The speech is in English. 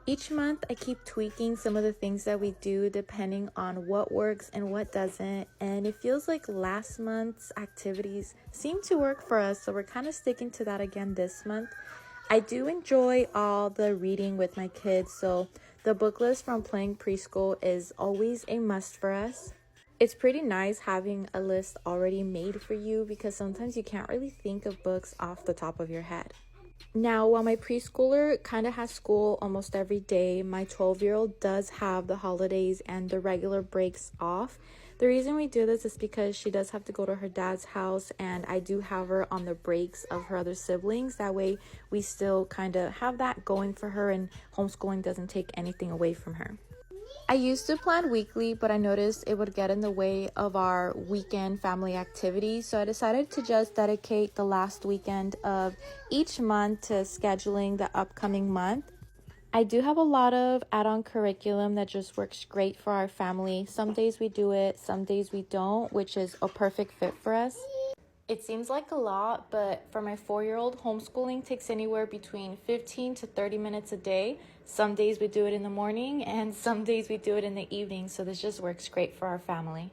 Each month, I keep tweaking some of the things that we do depending on what works and what doesn't. And it feels like last month's activities seem to work for us, so we're kind of sticking to that again this month. I do enjoy all the reading with my kids, so the book list from playing preschool is always a must for us. It's pretty nice having a list already made for you because sometimes you can't really think of books off the top of your head. Now, while my preschooler kind of has school almost every day, my 12-year-old does have the holidays and the regular breaks off. The reason we do this is because she does have to go to her dad's house, and I do have her on the breaks of her other siblings. That way, we still kind of have that going for her, and homeschooling doesn't take anything away from her. I used to plan weekly, but I noticed it would get in the way of our weekend family activities, so I decided to just dedicate the last weekend of each month to scheduling the upcoming month. I do have a lot of add-on curriculum that just works great for our family. Some days we do it, some days we don't, which is a perfect fit for us. It seems like a lot, but for my 4-year-old, homeschooling takes anywhere between 15 to 30 minutes a day. Some days we do it in the morning and some days we do it in the evening, so this just works great for our family.